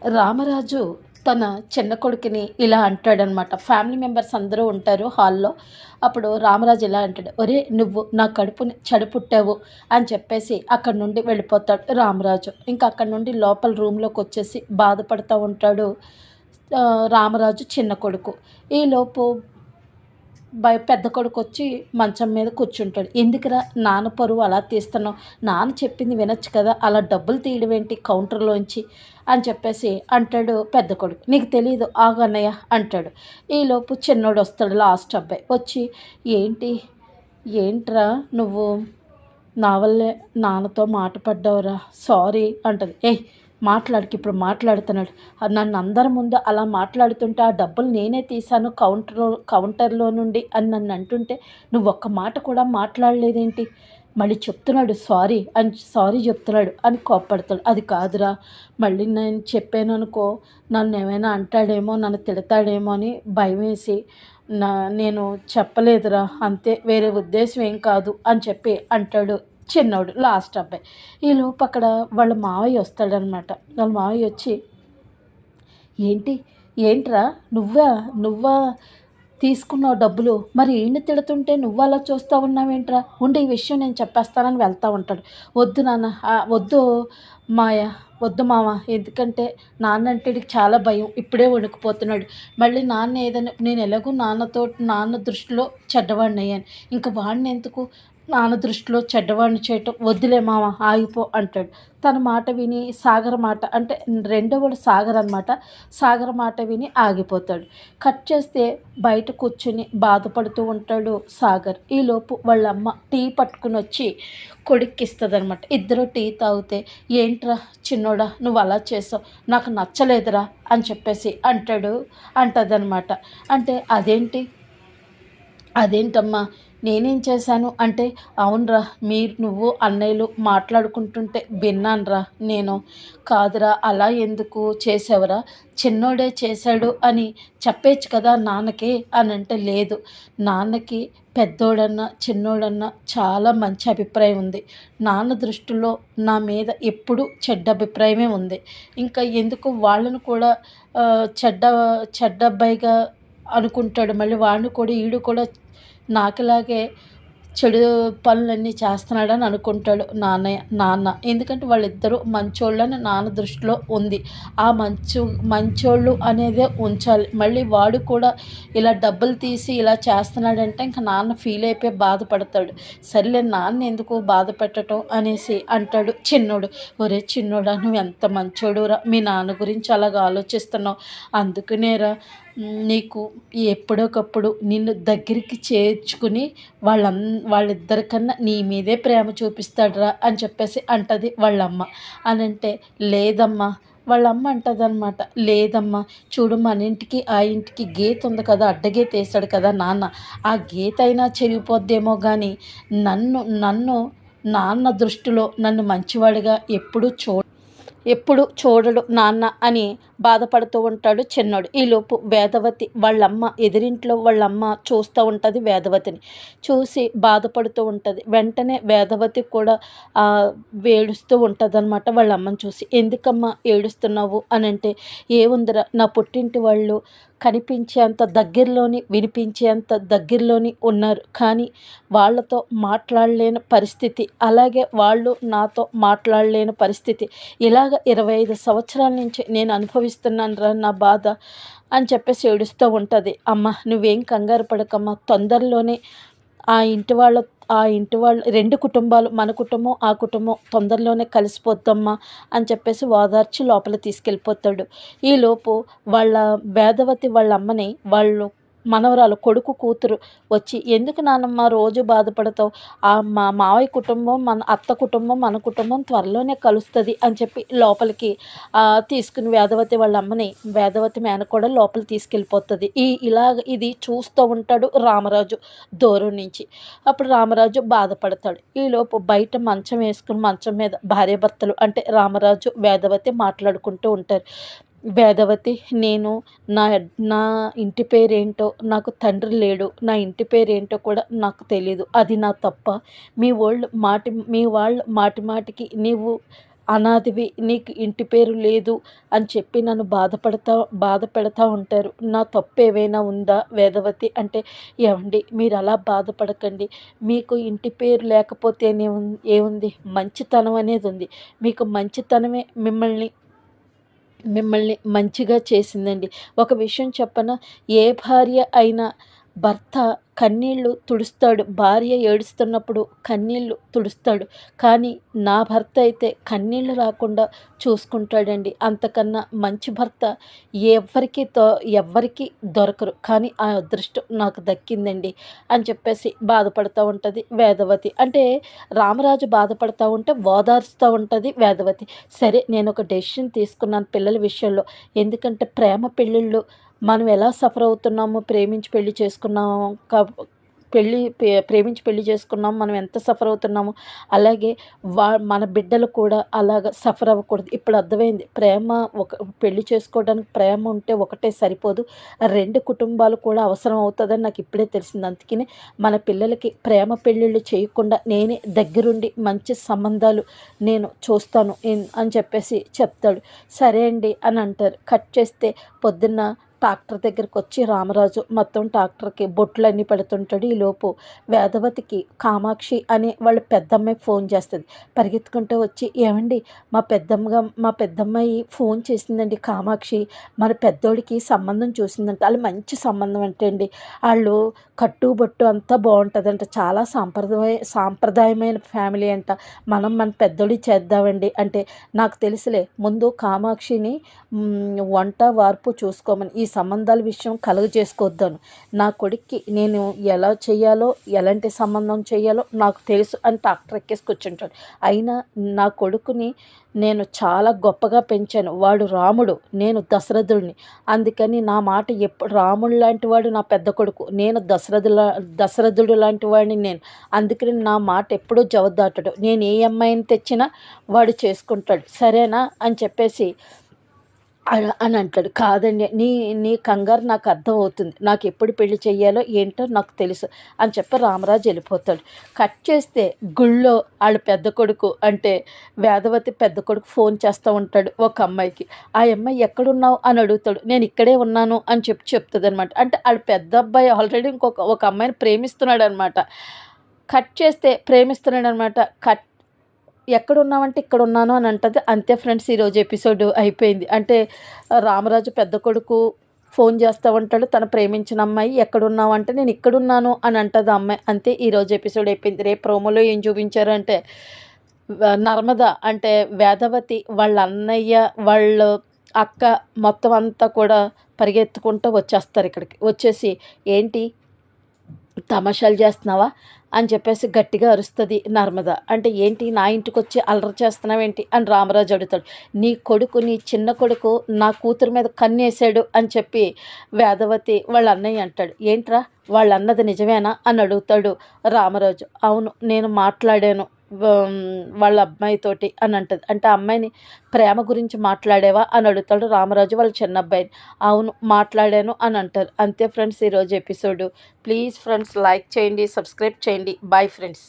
రామరాజు తన చిన్న కొడుకుని ఇలా అంటాడనమాట. ఫ్యామిలీ మెంబర్స్ అందరూ ఉంటారు హాల్లో. అప్పుడు రామరాజు ఇలా అంటాడు, ఒరే నువ్వు నా కడుపుని చెడపుట్టావు అని చెప్పేసి అక్కడి నుండి వెళ్ళిపోతాడు రామరాజు. ఇంకా అక్కడి నుండి లోపల రూమ్లోకి వచ్చేసి బాధపడుతూ ఉంటాడు రామరాజు చిన్న కొడుకు. ఈలోపు పెద్ద కొడుకు వచ్చి మంచం మీద కూర్చుంటాడు. ఎందుకురా నాన్న పరువు అలా తీస్తున్నావు, నాన్న చెప్పింది వినొచ్చు కదా, అలా డబ్బులు తీయడం ఏంటి కౌంటర్లోంచి అని చెప్పేసి అంటాడు పెద్ద కొడుకు. నీకు తెలీదు ఆగు అన్నయ్య అంటాడు. ఈలోపు చిన్నోడు వస్తాడు, లాస్ట్ అబ్బాయి వచ్చి ఏంటి ఏంట్రా నువ్వు నా వల్లే నాన్నతో మాట పడ్డావురా, సారీ అంటది. మాట్లాడికి ఇప్పుడు మాట్లాడుతున్నాడు, నన్ను అందరి ముందు అలా మాట్లాడుతుంటే ఆ డబ్బులు నేనే తీశాను కౌంటర్లో నుండి అని నన్ను అంటుంటే నువ్వు ఒక్క మాట కూడా మాట్లాడలేదేంటి, మళ్ళీ చెప్తున్నాడు సారీ అని, సారీ చెప్తున్నాడు అని కోప్పడతాడు. అది కాదురా, మళ్ళీ నేను చెప్పాను అనుకో నన్ను ఏమైనా అంటాడేమో, నన్ను తిడతాడేమో అని భయం వేసి నేను చెప్పలేదురా, అంతే, వేరే ఉద్దేశం ఏం కాదు అని చెప్పి అంటాడు చిన్నోడు లాస్ట్ అబ్బాయి. ఈలోపు అక్కడ వాళ్ళ మావయ్య వస్తాడనమాట. వాళ్ళ మావయ్య వచ్చి ఏంట్రా నువ్వా నువ్వా తీసుకున్నావు డబ్బులు, మరి ఈయన్ని తిడుతుంటే నువ్వు అలా చూస్తూ ఉన్నావేంట్రా, ఉండి ఈ విషయం నేను చెప్పేస్తానని వెళ్తూ ఉంటాడు. వద్దు నాన్న, వద్దు మాయ, వద్దు మామ, ఎందుకంటే నాన్న అంటే చాలా భయం, ఇప్పుడే వణికిపోతున్నాడు. మళ్ళీ నాన్న ఏదైనా, నేను ఎలాగో నాన్న దృష్టిలో చెడ్డవాడిని అయ్యాను, ఇంకా వాడిని ఎందుకు నాన్న దృష్టిలో చెడ్డవాడిని చేయటం, వద్దులే మామ ఆగిపో అంటాడు. తన మాట విని సాగర్ మాట, అంటే రెండోవాడు సాగర్ అనమాట, సాగర్ మాట విని ఆగిపోతాడు. కట్ చేస్తే బయట కూర్చుని బాధపడుతూ ఉంటాడు సాగర్. ఈలోపు వాళ్ళ అమ్మ టీ పట్టుకుని వచ్చి కొడుక్కిస్తుంది అనమాట. ఇద్దరు టీ తాగితే ఏంట్రా చిన్నోడా నువ్వు అలా చేసావు, నాకు నచ్చలేదురా అని చెప్పేసి అంటదనమాట. అంటే అదేంటమ్మా నేనేం చేశాను అంటే, అవునరా నువ్వు అన్నయ్యలు మాట్లాడుకుంటుంటే విన్నానురా నేను, కాదురా అలా ఎందుకు చేసావురా, చిన్నోడే చేశాడు అని చెప్పేచ్చు కదా నాన్నకి అని అంటే, లేదు నాన్నకి పెద్దోడన్నా చిన్నోడన్నా చాలా మంచి అభిప్రాయం ఉంది, నాన్న దృష్టిలో నా మీద ఎప్పుడూ చెడ్డ అభిప్రాయమే ఉంది, ఇంకా ఎందుకు వాళ్ళను కూడా చెడ్డ అబ్బాయిగా అనుకుంటాడు, మళ్ళీ వాడిని కూడా ఈడు కూడా నాకులాగే చెడు పనులన్నీ చేస్తున్నాడని అనుకుంటాడు నాన్న. ఎందుకంటే వాళ్ళిద్దరూ మంచోళ్ళని నాన్న దృష్టిలో ఉంది. ఆ మంచోళ్ళు అనేదే ఉంచాలి. మళ్ళీ వాడు కూడా ఇలా డబ్బులు తీసి ఇలా చేస్తున్నాడంటే ఇంకా నాన్న ఫీల్ అయిపోయి బాధపడతాడు. సర్లే నాన్న ఎందుకు బాధ పెట్టడం అనేసి అంటాడు చిన్నోడు. ఒరే చిన్నోడా నువ్వు ఎంత మంచోడురా, మీ నాన్న గురించి అలాగ ఆలోచిస్తున్నావు, అందుకనేరా నీకు ఎప్పుడోకప్పుడు నిన్ను దగ్గరికి చేర్చుకుని వాళ్ళిద్దరికన్నా నీ మీదే ప్రేమ చూపిస్తాడురా అని చెప్పేసి అంటది వాళ్ళమ్మ. అని అంటే లేదమ్మా, వాళ్ళమ్మ అంటదనమాట, లేదమ్మా చూడు మన ఇంటికి ఆ ఇంటికి గీత ఉంది కదా, అడ్డగీత వేసాడు కదా నాన్న, ఆ గీత అయినా చెరిగిపోద్దేమో కానీ నన్ను నాన్న దృష్టిలో నన్ను మంచివాడిగా ఎప్పుడు చూడడు నాన్న అని బాధపడుతూ ఉంటాడు చిన్నోడు. ఈలోపు వేదవతి వాళ్ళమ్మ, ఎదిరింట్లో వాళ్ళమ్మ చూస్తూ ఉంటుంది వేదవతిని. చూసి బాధపడుతూ ఉంటుంది. వెంటనే వేదవతి కూడా ఏడుస్తూ ఉంటుంది అనమాట వాళ్ళ అమ్మని చూసి. ఎందుకమ్మా ఏడుస్తున్నావు అని అంటే, ఏముందిరా నా పుట్టింటి వాళ్ళు కనిపించేంత దగ్గరలోని వినిపించేంత దగ్గరలోని ఉన్నారు, కానీ వాళ్ళతో మాట్లాడలేని పరిస్థితి, అలాగే వాళ్ళు నాతో మాట్లాడలేని పరిస్థితి, ఇలాగ 25 సంవత్సరాల నుంచి నేను అనుభవిస్తున్నాను రా నా బాధ అని చెప్పేసి ఏడుస్తూ ఉంటుంది. అమ్మ నువ్వేం కంగారు పడకమ్మా, తొందరలోనే ఆ ఇంటి వాళ్ళు 2 కుటుంబాలు, మన కుటుంబం ఆ కుటుంబం తొందరలోనే కలిసిపోద్దమ్మా అని చెప్పేసి ఓదార్చి లోపల తీసుకెళ్ళిపోతాడు. ఈలోపు వాళ్ళ వేదవతి వాళ్ళ అమ్మని వాళ్ళు మనవరాలు కొడుకు కూతురు వచ్చి, ఎందుకు నానమ్మ రోజు బాధపడతావు, మా మావయ్య కుటుంబం మన అత్త కుటుంబం మన కుటుంబం త్వరలోనే కలుస్తుంది అని చెప్పి లోపలికి తీసుకుని వేదవతి వాళ్ళ అమ్మని వేదవతి మేనకోడ లోపల తీసుకెళ్ళిపోతుంది. ఇది చూస్తూ ఉంటాడు రామరాజు దూరం నుంచి. అప్పుడు రామరాజు బాధపడతాడు. ఈలోపు బయట మంచం వేసుకుని మంచం మీద భార్యాభర్తలు అంటే రామరాజు వేదవతి మాట్లాడుకుంటూ ఉంటారు. వేదవతి నేను నా ఇంటి పేరేంటో, నాకు తండ్రి లేడు, నా ఇంటి పేరేంటో కూడా నాకు తెలీదు, అది నా తప్ప, మీ వాళ్ళు మాటి మాటికి నీవు అనాథవి, నీకు ఇంటి పేరు లేదు అని చెప్పి నన్ను బాధ పెడతా ఉంటారు. నా తప్పు ఏవైనా ఉందా వేదవతి అంటే, ఏవండి మీరు అలా బాధపడకండి. మీకు ఇంటి పేరు లేకపోతేనే ఏముంది, మంచితనం అనేది ఉంది. మీకు మంచితనమే మిమ్మల్ని మంచిగా చేసిందండి. ఒక విషయం చెప్పనా? ఏ భార్య అయినా భర్త కన్నీళ్ళు తుడుస్తాడు. భార్య ఏడుస్తున్నప్పుడు కన్నీళ్ళు తుడుస్తాడు. కానీ నా భర్త అయితే కన్నీళ్ళు రాకుండా చూసుకుంటాడండి. అంతకన్నా మంచి భర్త ఎవ్వరికీ దొరకరు. కానీ ఆ అదృష్టం నాకు దక్కిందండి అని చెప్పేసి బాధపడుతూ ఉంటుంది వేదవతి. అంటే రామరాజు బాధపడతా ఉంటే ఓదార్స్తూ ఉంటుంది వేదవతి. సరే నేను ఒక డెసిషన్ తీసుకున్నాను పిల్లల విషయంలో. ఎందుకంటే ప్రేమ పెళ్ళిళ్ళు మనం ఎలా సఫర్ అవుతున్నామో ప్రేమించి పెళ్లి చేసుకున్నాము ప్రేమించి పెళ్లి చేసుకున్నాము, మనం ఎంత సఫర్ అవుతున్నామో అలాగే మన బిడ్డలు కూడా అలాగ సఫర్ అవ్వకూడదు. ఇప్పుడు అర్థమైంది, ప్రేమ పెళ్లి చేసుకోవడానికి ప్రేమ ఉంటే ఒకటే సరిపోదు, 2 కుటుంబాలు కూడా అవసరం అవుతుందని నాకు ఇప్పుడే తెలిసింది. అందుకని మన పిల్లలకి ప్రేమ పెళ్ళిళ్ళు చేయకుండా నేనే దగ్గరుండి మంచి సంబంధాలు నేను చూస్తాను అని చెప్పేసి చెప్తాడు. సరే అండి అని అంటారు. కట్ చేస్తే పొద్దున్న ట్రాక్టర్ దగ్గరికి వచ్చి రామరాజు మొత్తం ట్రాక్టర్కి బొట్లన్నీ పెడుతుంటాడు. ఈలోపు వేదవతికి కామాక్షి అని వాళ్ళ పెద్దమ్మాయి ఫోన్ చేస్తుంది. పరిగెత్తుకుంటూ వచ్చి, ఏమండి మా పెద్దమ్మాయి ఫోన్ చేసిందండి కామాక్షి, మన పెద్దోడికి సంబంధం చూసిందంట. వాళ్ళు మంచి సంబంధం అంటే అండి, వాళ్ళు కట్టుబొట్టు అంతా బాగుంటుందంట, చాలా సాంప్రదాయమైన ఫ్యామిలీ అంట, మన పెద్దోడి చేద్దామండి అంటే, నాకు తెలుసులే ముందు కామాక్షిని వంట వార్పు చూసుకోమని, ఈ సంబంధాల విషయం కలుగ చేసుకోవద్దాను, నా కొడుక్కి నేను ఎలా చేయాలో ఎలాంటి సంబంధం చేయాలో నాకు తెలుసు అని ట్రాక్టర్ ఎక్కేసి కూర్చుంటాడు. అయినా నా కొడుకుని నేను చాలా గొప్పగా పెంచాను, వాడు రాముడు, నేను దశరథుడిని, అందుకని నా మాట ఎప్పుడు రాముడు లాంటి వాడు నా పెద్ద కొడుకు, నేను దశరథుడు లాంటి వాడిని నేను, అందుకని నా మాట ఎప్పుడూ జవదాటడు, నేను ఏ అమ్మాయిని తెచ్చినా వాడు చేసుకుంటాడు సరేనా అని చెప్పేసి అని అంటాడు. కాదండి, నీ కంగారు నాకు అర్థమవుతుంది, నాకు ఎప్పుడు పెళ్లి చెయ్యాలో ఏంటో నాకు తెలుసు అని చెప్పి రామరాజు వెళ్ళిపోతాడు. కట్ చేస్తే గుళ్ళో వాళ్ళ పెద్ద కొడుకు అంటే వేదవతి పెద్ద కొడుకు ఫోన్ చేస్తూ ఉంటాడు ఒక అమ్మాయికి. ఆ అమ్మాయి ఎక్కడున్నావు అని అడుగుతాడు. నేను ఇక్కడే ఉన్నాను అని చెప్తుంది అనమాట. అంటే వాళ్ళ పెద్ద అబ్బాయి ఆల్రెడీ ఒక అమ్మాయిని ప్రేమిస్తున్నాడు అనమాట. కట్ చేస్తే ప్రేమిస్తున్నాడు అనమాట. ఎక్కడున్నావంటే ఇక్కడ ఉన్నాను అని అంటది. అంతే ఫ్రెండ్స్, ఈరోజు ఎపిసోడ్ అయిపోయింది. అంటే రామరాజు పెద్ద కొడుకు ఫోన్ చేస్తూ ఉంటాడు, తను ప్రేమించిన అమ్మాయి ఎక్కడున్నావు అంటే నేను ఇక్కడున్నాను అని అంటది అమ్మాయి. అంతే, ఈరోజు ఎపిసోడ్ అయిపోయింది. రేపు ప్రోమోలో ఏం చూపించారంటే నర్మద అంటే వేదవతి వాళ్ళ అన్నయ్య వాళ్ళ అక్క మొత్తం అంతా కూడా పరిగెత్తుకుంటూ వచ్చేస్తారు ఇక్కడికి. వచ్చేసి ఏంటి తమాషాలు చేస్తున్నావా అని చెప్పేసి గట్టిగా అరుస్తుంది నర్మద. అంటే ఏంటి నా ఇంటికి వచ్చి అల్లరి చేస్తున్నావేంటి అని రామరాజు అడుగుతాడు. నీ చిన్న కొడుకు నా కూతురు మీద కన్నేసాడు అని చెప్పి వేదవతి వాళ్ళ అన్నయ్య అంటాడు. ఏంట్రా వాళ్ళ అన్నది నిజమేనా అని అడుగుతాడు రామరాజు. అవును, నేను మాట్లాడాను వాళ్ళ అమ్మాయితోటి అని అంటది. అంటే ఆ అమ్మాయిని ప్రేమ గురించి మాట్లాడేవా అని అడుగుతాడు రామరాజు వాళ్ళ చిన్న అబ్బాయిని. అవును మాట్లాడాను అని అంటారు. అంతే ఫ్రెండ్స్ ఈరోజు ఎపిసోడు. ప్లీజ్ ఫ్రెండ్స్ లైక్ చేయండి, సబ్స్క్రైబ్ చేయండి. Bye friends.